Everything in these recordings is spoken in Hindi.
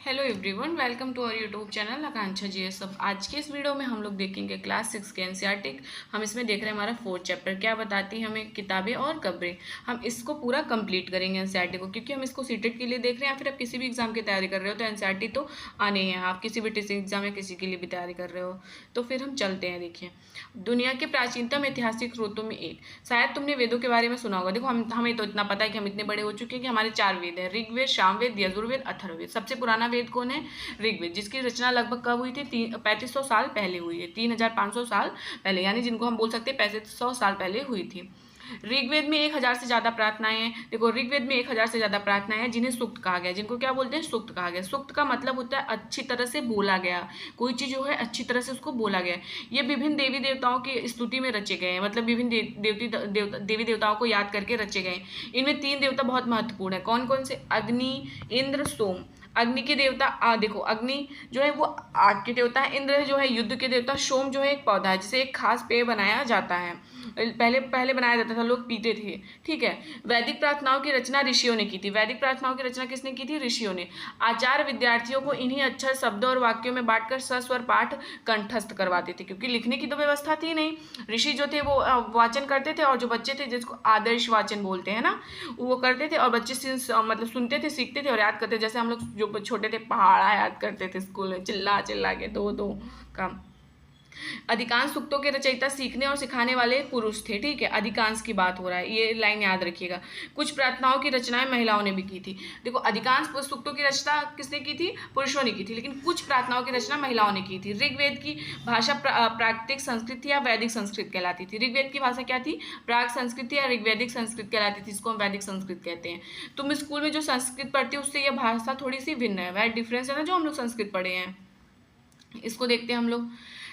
Hello everyone, welcome to our YouTube channel Akanksha GS. अब आज के इस वीडियो में हम लोग देखेंगे क्लास 6 के एनसीईआरटी। हम इसमें देख रहे हैं हमारा 4th चैप्टर क्या बताती है हमें किताबें और खबरें। हम इसको पूरा कंप्लीट करेंगे एनसीईआरटी को, क्योंकि हम इसको सीटेट के लिए देख रहे हैं या फिर आप किसी भी एग्जाम की तैयारी कर रहे हो तो एनसीईआरटी तो आने ही है। आप किसी भी टीचिंग एग्जाम या किसी के लिए भी तैयारी कर रहे हो तो फिर हम चलते हैं। देखिए, दुनिया के प्राचीनतम ऐतिहासिक स्रोतों में एक, शायद तुमने वेदों के बारे में सुना होगा। देखो, हमें तो इतना पता है कि हम इतने बड़े हो चुके हैं कि हमारे 4 वेद हैं, ऋग्वेद, सामवेद, यजुर्वेद, अथर्ववेद। सबसे पुराना वेद कौन है? ऋग्वेद, जिसकी रचना लगभग कब हुई थी? 3500 साल पहले हुई है, 3500 साल पहले, यानी जिनको हम बोल सकते हैं 3500 साल पहले हुई थी। ऋग्वेद में 1000 से ज्यादा प्रार्थनाएं हैं। देखो, ऋग्वेद में 1000 से ज्यादा प्रार्थनाएं हैं जिन्हें सूक्त कहा गया। जिनको क्या बोलते हैं? सूक्त कहा गया। सूक्त का मतलब होता है अच्छी तरह से बोला गया, कोई चीज जो है अच्छी तरह से उसको बोला गया। ये विभिन्न देवी देवताओं की स्तुति में रचे गए हैं, मतलब विभिन्न देवी देवताओं को याद करके रचे गए। इनमें 3 देवता बहुत महत्वपूर्ण है। कौन कौन से? अग्नि, इंद्र, सोम। अग्नि के देवता देखो, अग्नि जो है वो आग के देवता है, इंद्र जो है युद्ध के देवता, सोम जो है एक पौधा है जिसे एक खास पेय बनाया जाता है। पहले पहले बनाया जाता था, लोग पीते थे। ठीक है। वैदिक प्रार्थनाओं की रचना ऋषियों ने की थी। वैदिक प्रार्थनाओं की रचना किसने की थी? ऋषियों ने। आचार्य विद्यार्थियों को इन्हीं अक्षर, शब्दों और वाक्यों में बांटकर सस्वर पाठ कंठस्थ करवाते थे, क्योंकि लिखने की तो व्यवस्था थी नहीं। ऋषि जो थे वो वाचन करते थे, और जो बच्चे थे जिसको आदर्श वाचन बोलते हैं ना, वो करते थे, और बच्चे मतलब सुनते थे, सीखते थे और याद करते थे। जैसे हम लोग जो छोटे थे पहाड़ा याद करते थे स्कूल में, चिल्ला चिल्ला के दो दो का। अधिकांश सूक्तों के रचयिता सीखने और सिखाने वाले पुरुष थे। ठीक है, अधिकांश की बात हो रहा है, ये लाइन याद रखिएगा। कुछ प्रार्थनाओं की रचनाएं महिलाओं ने भी की थी। देखो, अधिकांश सूक्तों की रचना किसने की थी? पुरुषों ने की थी, लेकिन कुछ प्रार्थनाओं की रचना महिलाओं ने की थी। ऋग्वेद की भाषा प्राकृतिक संस्कृत या वैदिक संस्कृत कहलाती थी। ऋग्वेद की भाषा क्या थी? प्राग संस्कृत या ऋग्वैदिक संस्कृत कहलाती थी, इसको हम वैदिक संस्कृत कहते हैं। तुम स्कूल में जो संस्कृत पढ़ते हो उससे यह भाषा थोड़ी सी भिन्न है, वह डिफरेंस है ना, जो हम लोग संस्कृत पढ़े हैं। इसको देखते हैं हम लोग।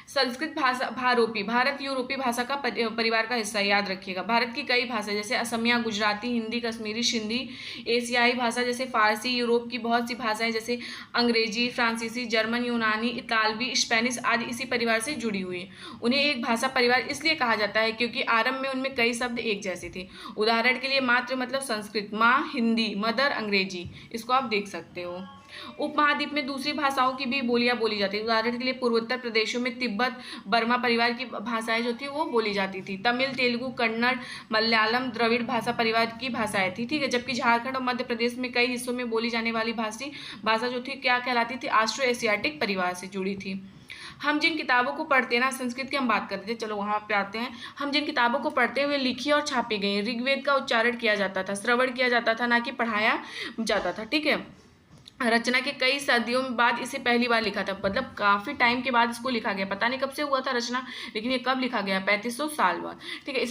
संस्कृत भाषा भारोपी, भारत यूरोपीय भाषा का परिवार का हिस्सा, याद रखिएगा। भारत की कई भाषा जैसे असमिया, गुजराती, हिंदी, कश्मीरी, सिंधी, एशियाई भाषा जैसे फारसी, यूरोप की बहुत सी भाषाएं जैसे अंग्रेजी, फ्रांसीसी, जर्मन, यूनानी, इतालवी, स्पेनिश आदि इसी परिवार से जुड़ी हुई है। उन्हें एक भाषा परिवार इसलिए कहा जाता है क्योंकि आरंभ में उनमें कई शब्द एक जैसे थे। उदाहरण के लिए मातृ मतलब संस्कृत, माँ हिंदी, मदर अंग्रेजी। इसको आप देख सकते हो। उपमहाद्वीप में दूसरी भाषाओं की भी बोलियां बोली जाती है। उदाहरण के लिए पूर्वोत्तर प्रदेशों में तिब्बत बर्मा परिवार की भाषाएं जो थी वो बोली जाती थी। तमिल, तेलुगु, कन्नड़, मलयालम द्रविड़ भाषा परिवार की भाषाएं थी। ठीक है। जबकि झारखंड और मध्य प्रदेश में कई हिस्सों में बोली जाने वाली भाषा जो थी क्या कहलाती थी? ऑस्ट्रो एशियाटिक परिवार से जुड़ी थी। हम जिन किताबों को पढ़ते हैं ना, संस्कृत की हम बात करते थे, चलो वहां पे आते हैं। हम जिन किताबों को पढ़ते हैं वे लिखी और छापी गई हैं। ऋग्वेद का उच्चारण किया जाता था, श्रवण किया जाता था, ना कि पढ़ाया जाता था। ठीक है। रचना के कई सदियों बाद इसे पहली बार लिखा था, मतलब काफी टाइम के बाद इसको लिखा गया। पता नहीं कब से हुआ था रचना, लेकिन ये कब लिखा गया? 3500 साल बाद। ठीक है।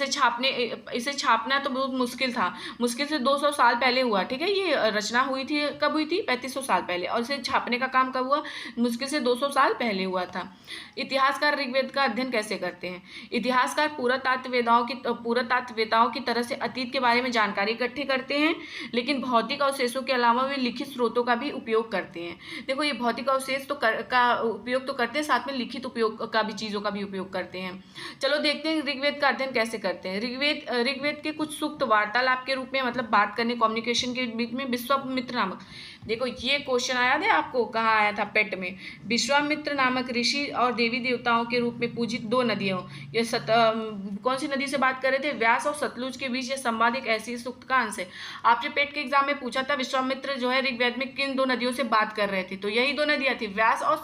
इसे छापना तो बहुत मुश्किल था, मुश्किल से 200 साल पहले हुआ। ठीक है। ये रचना हुई थी, कब हुई थी? 3500 साल पहले। और इसे छापने का काम कब हुआ? मुश्किल से 200 साल पहले हुआ था। इतिहासकार ऋग्वेद का अध्ययन कैसे करते हैं? इतिहासकार पुरातात्विकताओं की तरह से अतीत के बारे में जानकारी इकट्ठी करते हैं, लेकिन भौतिक अवशेषों के अलावा वे लिखित स्रोतों का भी उपयोग करते हैं। देखो, ये भौतिक अवशेष तो का उपयोग तो करते हैं, साथ में लिखित उपयोग का भी, चीजों का भी उपयोग करते हैं। चलो देखते हैं ऋग्वेद का अध्ययन कैसे करते हैं। ऋग्वेद के कुछ सूक्त वार्तालाप के रूप में, मतलब बात करने, कम्युनिकेशन के बीच में विश्वामित्र नामक, देखो ये क्वेश्चन आया था आपको, कहाँ आया था? पेट में। विश्वामित्र नामक ऋषि और देवी देवताओं के रूप में पूजित 2 नदियों, ये कौन सी नदी से बात कर रहे थे? व्यास और सतलुज के बीच ये संवाद एक ऐसी सूक्त का अंश है। आपसे पेट के एग्जाम में पूछा था विश्वामित्र जो है ऋग्वेद में किन 2 नदियों से बात कर रहे थे, तो यही 2 नदियां थी, व्यास और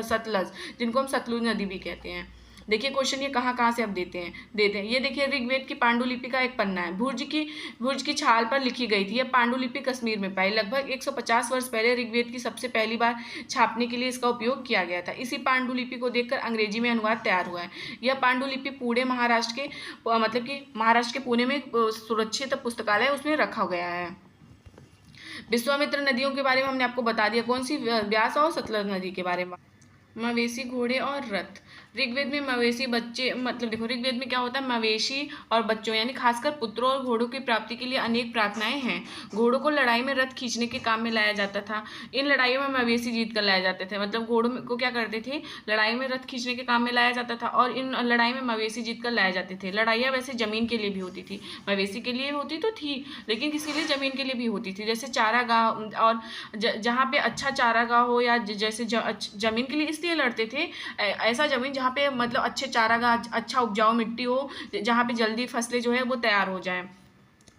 सतलज, जिनको हम सतलुज नदी भी कहते हैं। देखिए क्वेश्चन ये कहाँ कहाँ से अब देते हैं। ये देखिए, ऋग्वेद की पांडुलिपि का एक पन्ना है, भुज की छाल पर लिखी गई थी। यह पांडुलिपि कश्मीर में पाई। लगभग 150 वर्ष पहले ऋग्वेद की सबसे पहली बार छापने के लिए इसका उपयोग किया गया था। इसी पांडुलिपि को देखकर अंग्रेजी में अनुवाद तैयार हुआ है। यह पांडुलिपि पुणे महाराष्ट्र के, मतलब कि महाराष्ट्र के पुणे में सुरक्षित पुस्तकालय उसमें रखा गया है। विश्वामित्र नदियों के बारे में हमने आपको बता दिया। कौन सी? व्यास और सतलज नदी के बारे में। मवेशी, घोड़े और रथ। ऋग्वेद में मवेशी बच्चे मतलब देखो ऋग्वेद में क्या होता है, मवेशी और बच्चों यानी खासकर पुत्रों और घोड़ों की प्राप्ति के लिए अनेक प्रार्थनाएं हैं। घोड़ों को लड़ाई में रथ खींचने के काम में लाया जाता था। इन लड़ाइयों में मवेशी जीत कर लाए जाते थे। मतलब घोड़ों को क्या करते थे, लड़ाई में रथ खींचने के काम में लाया जाता था और इन लड़ाई में मवेशी जीत कर लाए जाते थे। लड़ाइयाँ वैसे जमीन के लिए भी होती थी, मवेशी के लिए होती तो थी लेकिन किसी लिए जमीन के लिए भी होती थी। जैसे चारागाह और जहाँ पे अच्छा चारागाह हो या जैसे जमीन के लिए इसलिए लड़ते थे, ऐसा जमीन जहाँ पे मतलब अच्छे चारागाह, अच्छा उपजाऊ मिट्टी हो, जहाँ पे जल्दी फसलें जो है वो तैयार हो जाए।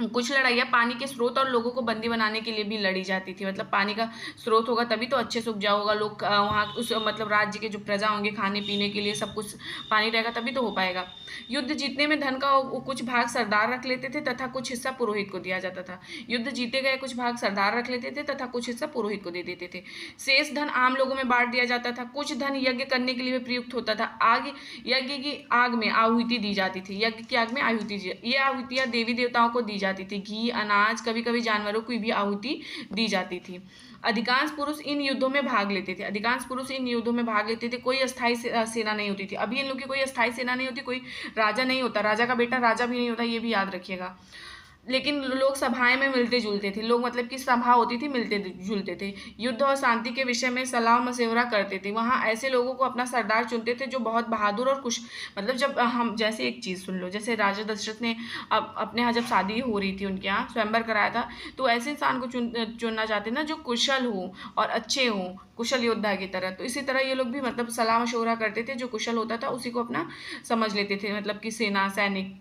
कुछ लड़ाइयाँ पानी के स्रोत और लोगों को बंदी बनाने के लिए भी लड़ी जाती थी। मतलब पानी का स्रोत होगा तभी तो अच्छे से उपजाऊ होगा, लोग वहाँ उस मतलब राज्य के जो प्रजा होंगे खाने पीने के लिए सब कुछ पानी रहेगा तभी तो हो पाएगा। युद्ध जीतने में धन का कुछ भाग सरदार रख लेते थे तथा कुछ हिस्सा पुरोहित को दिया जाता था। युद्ध जीते गए कुछ भाग सरदार रख लेते थे तथा कुछ हिस्सा पुरोहित को दे देते थे। शेष धन आम लोगों में बांट दिया जाता था। कुछ धन यज्ञ करने के लिए भी प्रयुक्त होता था। आग यज्ञ की आग में आहुति दी जाती थी। यज्ञ की आग में आहुति, ये आहुतियाँ देवी देवताओं को दी जाती थी। घी, अनाज, कभी कभी जानवरों को भी आहुति दी जाती थी। अधिकांश पुरुष इन युद्धों में भाग लेते थे। अधिकांश पुरुष इन युद्धों में भाग लेते थे। कोई अस्थायी सेना नहीं होती थी। अभी इन लोग की कोई अस्थायी सेना नहीं होती, कोई राजा नहीं होता, राजा का बेटा राजा भी नहीं होता, ये भी याद रखिएगा। लेकिन लोग सभाएं में मिलते जुलते थे। लोग मतलब कि सभा होती थी, मिलते जुलते थे। युद्ध और शांति के विषय में सलाह मशवरा करते थे। वहाँ ऐसे लोगों को अपना सरदार चुनते थे जो बहुत बहादुर और कुछ मतलब जब हम जैसे एक चीज़ सुन लो, जैसे राजा दशरथ ने अपने यहाँ जब शादी हो रही थी उनके यहाँ स्वयंवर कराया था, तो ऐसे इंसान को चुनना चाहते ना जो कुशल हो और अच्छे हो, कुशल योद्धा की तरह। तो इसी तरह ये लोग भी मतलब सलाह मशवरा करते थे। जो कुशल होता था उसी को अपना समझ लेते थे, मतलब कि सेना, सैनिक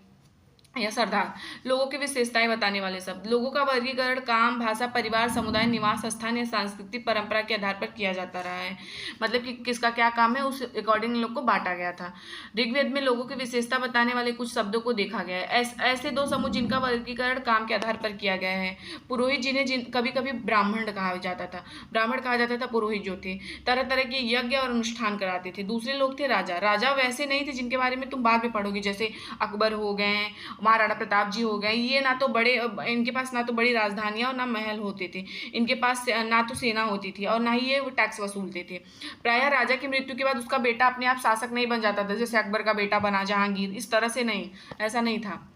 या सरदार। लोगों की विशेषताएं बताने वाले शब्द। लोगों का वर्गीकरण काम, भाषा, परिवार, समुदाय, निवास स्थान या सांस्कृतिक परंपरा के आधार पर किया जाता रहा है। मतलब कि किसका क्या काम है उस अकॉर्डिंग लोग को बांटा गया था। ऋग्वेद में लोगों की विशेषता बताने वाले कुछ शब्दों को देखा गया है। ऐसे दो समूह जिनका वर्गीकरण काम के आधार पर किया गया है। पुरोहित, जिन्हें कभी कभी ब्राह्मण कहा जाता था। ब्राह्मण कहा जाता था पुरोहित जो थे, तरह तरह के यज्ञ और अनुष्ठान कराते थे। दूसरे लोग थे राजा। राजा वैसे नहीं थे जिनके बारे में तुम बाद में पढ़ोगे, जैसे अकबर हो गए, महाराणा प्रताप जी हो गए। ये ना तो बड़े, इनके पास ना तो बड़ी राजधानियां और ना महल होते थे। इनके पास ना तो सेना होती थी और ना ही ये टैक्स वसूलते थे। प्रायः राजा की मृत्यु के बाद उसका बेटा अपने आप शासक नहीं बन जाता था, जैसे अकबर का बेटा बना जहांगीर, इस तरह से नहीं, ऐसा नहीं था।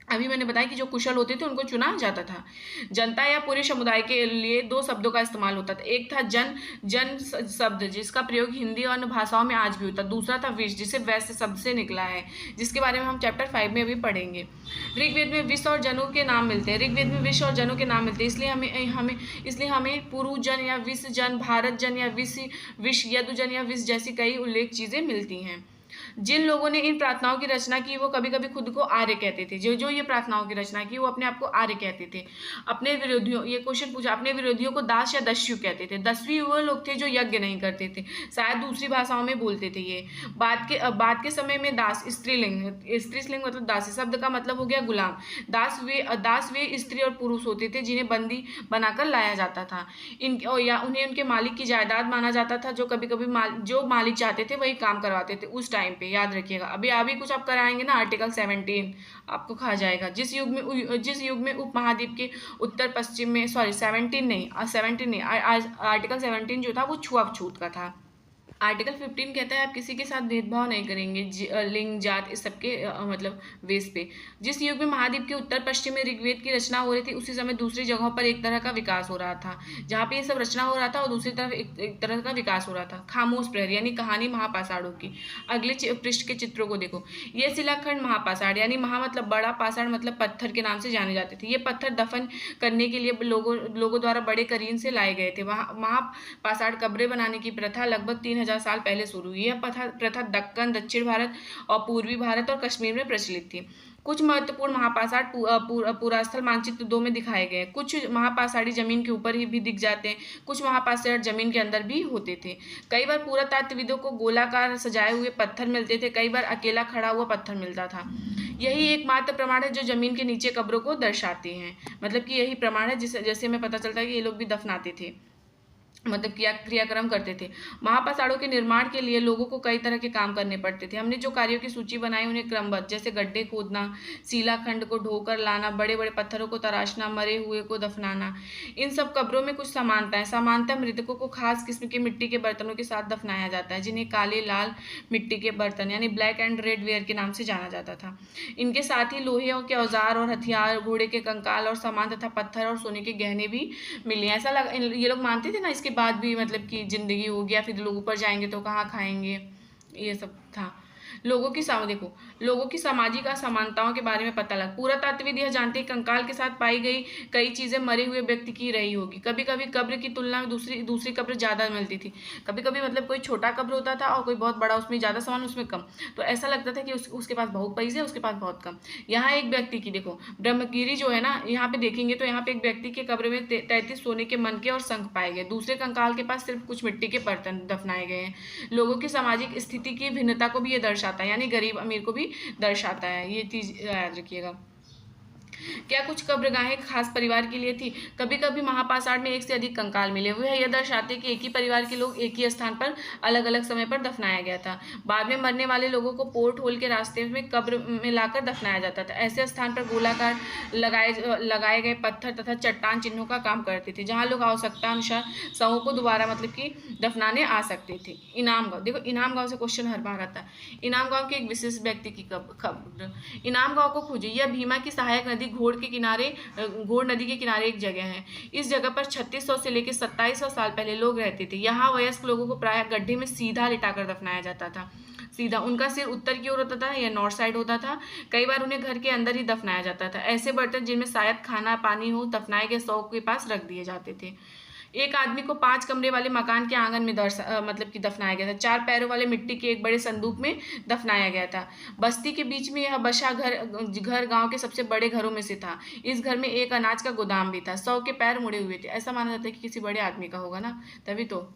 अभी मैंने बताया कि जो कुशल होते थे उनको चुना जाता था। जनता या पूरे समुदाय के लिए दो शब्दों का इस्तेमाल होता था। एक था जन शब्द, जिसका प्रयोग हिंदी और अन्य भाषाओं में आज भी होता है। दूसरा था विश्व, जिसे वैश्य शब्द से निकला है, जिसके बारे में हम चैप्टर 5 में अभी पढ़ेंगे। ऋग्वेद में विश्व और जनों के नाम मिलते हैं। ऋग्वेद में विश्व और जनों के नाम मिलते हैं, इसलिए हमें पुरु जन या विश्व जन, भारत जन या विश्व यदु जन या विश्व जैसी कई उल्लेख चीजें मिलती हैं। जिन लोगों ने इन प्रार्थनाओं की रचना की वो कभी कभी खुद को आर्य कहते थे। जो ये प्रार्थनाओं की रचना की वो अपने आप को आर्य कहते थे। अपने विरोधियों, ये क्वेश्चन पूछा, अपने विरोधियों को दास या दस्यु कहते थे। दस्यु वो लोग थे जो यज्ञ नहीं करते थे, शायद दूसरी भाषाओं में बोलते थे। ये बाद के समय में दास स्त्रीलिंग मतलब दासी शब्द का मतलब हो गया गुलाम। दास वे स्त्री और पुरुष होते थे जिन्हें बंदी बनाकर लाया जाता था। या उन्हें उनके मालिक की जायदाद माना जाता था। जो कभी कभी जो मालिक चाहते थे वही काम करवाते थे उस टाइम पे, याद रखिएगा। अभी कुछ आप कराएंगे ना, आर्टिकल 17 आपको कहा जाएगा। जिस युग में उपमहाद्वीप के उत्तर पश्चिम में, सॉरी 17 नहीं, आर्टिकल 17 जो था वो छुआछूत का था। आर्टिकल 15 कहता है आप किसी के साथ भेदभाव नहीं करेंगे लिंग, जात, इस सबके मतलब बेस पे। जिस युग में महाद्वीप के उत्तर पश्चिम में ऋग्वेद की रचना हो रही थी उसी समय दूसरी जगहों पर एक तरह का विकास हो रहा था। जहाँ पे ये सब रचना हो रहा था और दूसरी तरफ एक तरह का विकास हो रहा था। खामोश प्रहर यानी कहानी महापाषाणों की। अगले पृष्ठ के चित्रों को देखो। ये शिलाखंड महापाषाण यानी महा मतलब बड़ा, पाषाण मतलब पत्थर के नाम से जाने जाते थे। ये पत्थर दफन करने के लिए लोगों द्वारा बड़े करीन से लाए गए थे। वहाँ महापाषाण कब्रें बनाने की प्रथा लगभग 3000 साल पहले शुरू हुई। यह प्रथा दक्कन, दक्षिण भारत और पूर्वी भारत और कश्मीर में प्रचलित थी। कुछ महत्वपूर्ण महापाषाण पुरास्थल मानचित्र 2 में दिखाए गए। कुछ महापाषाणी जमीन के ऊपर ही भी दिख जाते हैं, कुछ महापाषाण जमीन के अंदर भी होते थे। कई बार पुरातत्वविदों को गोलाकार सजाए हुए पत्थर मिलते थे, कई बार अकेला खड़ा हुआ पत्थर मिलता था। यही एकमात्र प्रमाण है जो जमीन के नीचे कब्रों को दर्शाते हैं। मतलब कि यही प्रमाण है जैसे हमें पता चलता है कि ये लोग भी दफनाते थे। मतलब क्रियाक्रम करते थे। महापाषाणों के निर्माण के लिए लोगों को कई तरह के काम करने पड़ते थे। हमने जो कार्यों की सूची बनाई उन्हें क्रमबद्ध, जैसे गड्ढे खोदना, शिलाखंड को ढोकर लाना, बड़े बड़े पत्थरों को तराशना, मरे हुए को दफनाना। इन सब कब्रों में कुछ समानताएं। सामान्यतः मृतकों को खास किस्म के मिट्टी के बर्तनों के साथ दफनाया जाता है, जिन्हें काले लाल मिट्टी के बर्तन यानी ब्लैक एंड रेड वेयर के नाम से जाना जाता था। इनके साथ ही लोहे के औजार और हथियार, घोड़े के कंकाल और सामान तथा पत्थर और सोने के गहने भी मिले। ऐसा लगा ये लोग मानते थे ना इसके बाद भी मतलब कि जिंदगी होगी या फिर लोग ऊपर जाएंगे तो कहाँ खाएंगे, ये सब था। लोगों की सामाजिक असमानताओं के बारे में पता लगा। पुरातत्वविद यह जानते हैं कंकाल के साथ पाई गई कई चीजें मरे हुए व्यक्ति की रही होगी। कभी कभी कब्र की तुलना में दूसरी कब्र ज्यादा मिलती थी। कभी कभी मतलब कोई छोटा कब्र होता था और कोई बहुत बड़ा, उसमें ज्यादा सामान उसमें कम, तो ऐसा लगता था कि उसके पास बहुत पैसे, उसके पास बहुत कम। यहाँ एक व्यक्ति की देखो, ब्रह्मगिरी जो है ना, यहाँ पे देखेंगे तो यहाँ पे एक व्यक्ति के कब्र में 33 सोने के मनके और शंख पाए गए। दूसरे कंकाल के पास सिर्फ कुछ मिट्टी के बर्तन दफनाए गए हैं। लोगों की सामाजिक स्थिति की भिन्नता को भी ये दर्शाता है, यानी गरीब अमीर को भी दर्शाता है। ये चीज याद रखिएगा। क्या कुछ कब्रगाहें खास परिवार के लिए थी? कभी कभी महापाषाण में एक से अधिक कंकाल मिले हुए हैं। यह दर्शाते कि एक ही परिवार के लोग एक ही स्थान पर अलग अलग समय पर दफनाया गया था। बाद में मरने वाले लोगों को पोर्ट होल के रास्ते में कब्र में लाकर दफनाया जाता था। ऐसे स्थान पर गोलाकार लगाए गए पत्थर तथा चट्टान चिन्हों का काम करते थे, जहाँ लोग आवश्यकता अनुसार शवों को दोबारा मतलब कि दफनाने आ सकते थे। इनाम गांव, देखो इनाम गांव से क्वेश्चन हर बार आता है। इनाम गांव के एक विशेष व्यक्ति की कब्र। इनाम गांव को खोजिए। यह भीमा की सहायक नदी घोड़ नदी के किनारे एक जगह है। इस जगह पर 3600 से लेकर 2700 साल पहले लोग रहते थे। यहाँ वयस्क लोगों को प्रायः गड्ढे में सीधा लिटाकर दफनाया जाता था। सीधा, उनका सिर उत्तर की ओर होता था या नॉर्थ साइड होता था। कई बार उन्हें घर के अंदर ही दफनाया जाता था। ऐसे बर्तन जिनमें शायद खाना पानी हो दफनाए गए शव के पास रख दिए जाते थे। एक आदमी को 5 कमरे वाले मकान के आंगन में मतलब कि दफनाया गया था। 4 पैरों वाले मिट्टी के एक बड़े संदूक में दफनाया गया था। बस्ती के बीच में यह बसा घर गांव के सबसे बड़े घरों में से था। इस घर में एक अनाज का गोदाम भी था। शव के पैर मुड़े हुए थे। ऐसा माना जाता है कि किसी बड़े आदमी का होगा ना, तभी तो।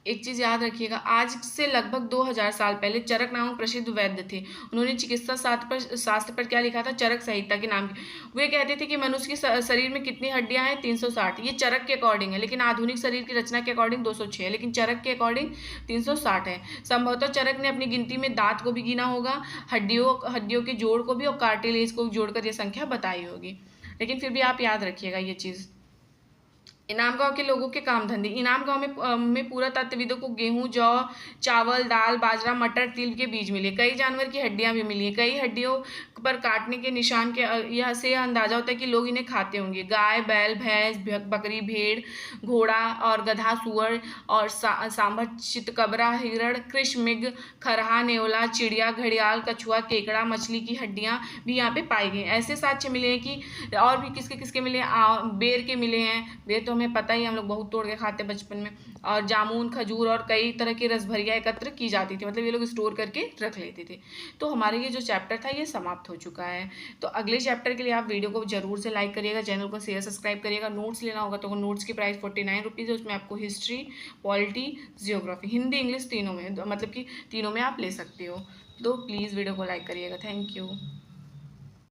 एक चीज याद रखिएगा, आज से लगभग 2000 साल पहले चरक नामक प्रसिद्ध वैद्य थे। उन्होंने चिकित्सा शास्त्र पर क्या लिखा था? चरक संहिता के नाम की। वे कहते थे कि मनुष्य के शरीर में कितनी हड्डियां हैं? 360। ये चरक के अकॉर्डिंग है, लेकिन आधुनिक शरीर की रचना के अकॉर्डिंग 206 है, लेकिन चरक के अकॉर्डिंग 360 है। संभवतः चरक ने अपनी गिनती में दांत को भी गिना होगा, हड्डियों के जोड़ को भी और कार्टिलेज को जोड़कर यह संख्या बताई होगी। लेकिन फिर भी आप याद रखिएगा ये चीज। इनाम गांव के लोगों के काम धंधे। इनाम गांव में पुरातत्वविदों को गेहूं, जौ, चावल, दाल, बाजरा, मटर, तिल के बीज मिले। कई जानवर की हड्डियां भी मिली। कई हड्डियों पर काटने के निशान के यह से अंदाजा होता है कि लोग इन्हें खाते होंगे। गाय, बैल, भैंस, बकरी, भेड़, घोड़ा और गधा, सुअर और सांभर, चितकबरा, हिरण, कृष्ण, मृग, खरहा, नेवला, चिड़िया, घड़ियाल, कछुआ, केकड़ा, मछली की हड्डियां भी यहाँ पे पाई गई। ऐसे साक्ष्य मिले हैं कि और भी किसके मिले, बेर के मिले हैं। बेर तो हमें पता ही, हम लोग बहुत तोड़ के खाते बचपन में। और जामुन, खजूर और कई तरह की रसभरियाँ एकत्र की जाती थी, मतलब ये लोग स्टोर करके रख लेते थे। तो हमारे ये जो चैप्टर था ये समाप्त हो चुका है। तो अगले चैप्टर के लिए आप वीडियो को जरूर से लाइक करिएगा, चैनल को शेयर सब्सक्राइब करिएगा। नोट्स लेना होगा तो नोट्स की प्राइस 49 रुपीज़ है। उसमें आपको history, polity, geography, Hindi, English तीनों में, मतलब कि तीनों में आप ले सकते हो। तो प्लीज़ वीडियो को लाइक करिएगा। Thank you.